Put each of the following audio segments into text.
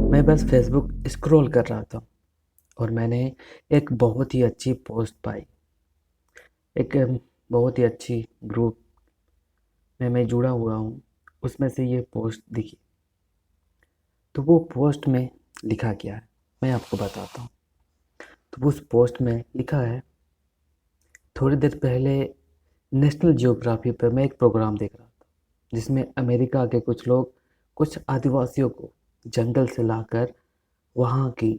मैं बस Facebook scroll कर रहा था और मैंने एक बहुत ही अच्छी पोस्ट पाई। एक बहुत ही अच्छी ग्रुप में मैं जुड़ा हुआ हूँ। उसमें से ये पोस्ट दिखी। तो वो पोस्ट में लिखा क्या है मैं आपको बताता हूँ। तो उस पोस्ट में लिखा है, थोड़ी देर पहले नेशनल जियोग्राफी पर मैं एक प्रोग्राम देख रहा था जिसमें अमेरिका के कुछ लोग कुछ आदिवासियों को जंगल से लाकर वहाँ की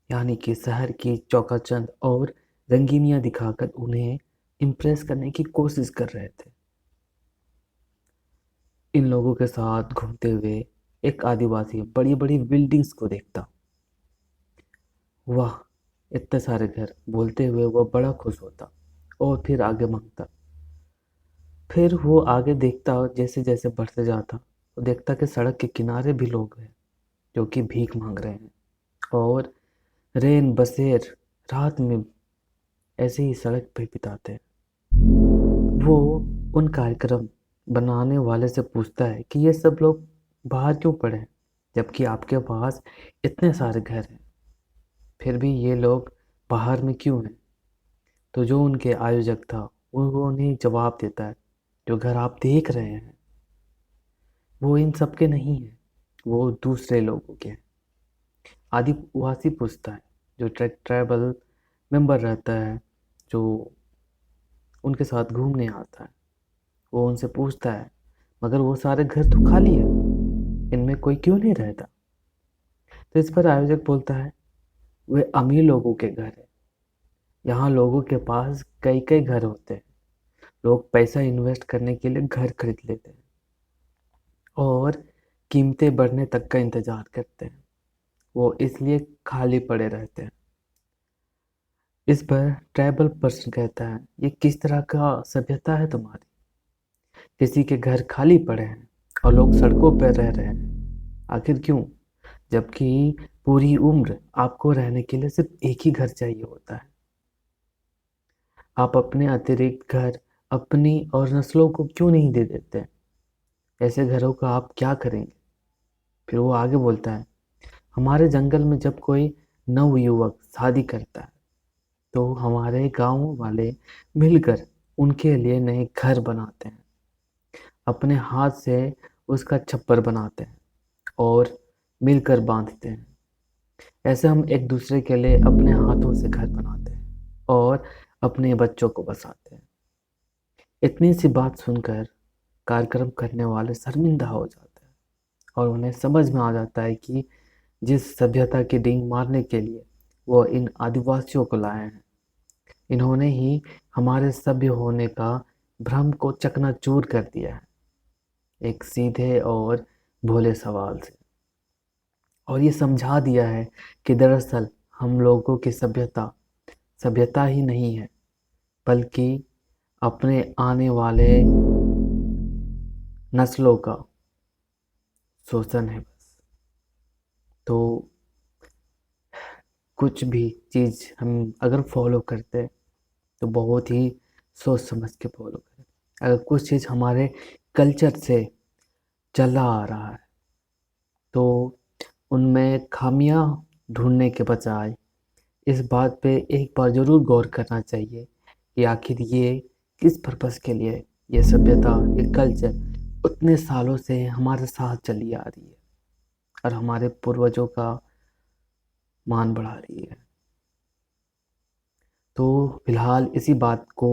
यानी कि शहर की चौकाचंद और रंगीनियाँ दिखाकर उन्हें इम्प्रेस करने की कोशिश कर रहे थे। इन लोगों के साथ घूमते हुए एक आदिवासी बड़ी बड़ी बिल्डिंग्स को देखता। वाह, इतने सारे घर बोलते हुए वह बड़ा खुश होता और फिर आगे मांगता। फिर वो आगे देखता, जैसे जैसे बढ़ते जाता वो देखता कि सड़क के किनारे भी लोग हैं जो कि भीख मांग रहे हैं और रेन बसेर रात में ऐसे ही सड़क पे बिताते हैं। वो उन कार्यक्रम बनाने वाले से पूछता है कि ये सब लोग बाहर क्यों पड़े हैं जबकि आपके पास इतने सारे घर हैं, फिर भी ये लोग बाहर में क्यों हैं। तो जो उनके आयोजक था वो उन्हें जवाब देता है, जो घर आप देख रहे हैं वो इन सब के नहीं है, वो दूसरे लोगों के हैं। आदिवासी पूछता है, जो ट्राइबल मेंबर रहता है, जो उनके साथ घूमने आता है, वो उनसे पूछता है, मगर वो सारे घर तो खाली है, इनमें कोई क्यों नहीं रहता। तो इस पर आयोजक बोलता है, वे अमीर लोगों के घर है, यहाँ लोगों के पास कई कई घर होते हैं। लोग पैसा इन्वेस्ट करने के लिए घर खरीद लेते हैं और कीमतें बढ़ने तक का इंतजार करते हैं, वो इसलिए खाली पड़े रहते हैं। इस पर ट्राइबल पर्सन कहता है, ये किस तरह का सभ्यता है तुम्हारी, किसी के घर खाली पड़े हैं और लोग सड़कों पर रह रहे हैं, आखिर क्यों, जबकि पूरी उम्र आपको रहने के लिए सिर्फ एक ही घर चाहिए होता है। आप अपने अतिरिक्त घर अपनी और नस्लों को क्यों नहीं दे देते। ऐसे घरों का आप क्या करेंगे। फिर वो आगे बोलता है, हमारे जंगल में जब कोई नवयुवक शादी करता है तो हमारे गांव वाले मिलकर उनके लिए नए घर बनाते हैं, अपने हाथ से उसका छप्पर बनाते हैं और मिलकर बांधते हैं। ऐसे हम एक दूसरे के लिए अपने हाथों से घर बनाते हैं और अपने बच्चों को बसाते हैं। इतनी सी बात सुनकर कार्यक्रम करने वाले शर्मिंदा हो जाते हैं और उन्हें समझ में आ जाता है कि जिस सभ्यता की डींग मारने के लिए वो इन आदिवासियों को लाए हैं, इन्होंने ही हमारे सभ्य होने का भ्रम को चकनाचूर कर दिया है, एक सीधे और भोले सवाल से। और ये समझा दिया है कि दरअसल हम लोगों की सभ्यता सभ्यता ही नहीं है, बल्कि अपने आने वाले नस्लों का शोषण है बस। तो कुछ भी चीज़ हम अगर फॉलो करते हैं तो बहुत ही सोच समझ के फॉलो करें। अगर कुछ चीज़ हमारे कल्चर से चला आ रहा है तो उनमें खामियां ढूंढने के बजाय इस बात पे एक बार ज़रूर गौर करना चाहिए कि आखिर ये किस पर्पस के लिए ये सभ्यता ये कल्चर उतने सालों से हमारे साथ चली आ रही है और हमारे पूर्वजों का मान बढ़ा रही है। तो फिलहाल इसी बात को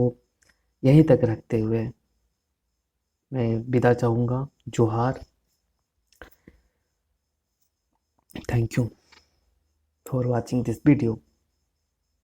यहीं तक रखते हुए मैं विदा चाहूँगा। जोहार। Thank you for watching this video.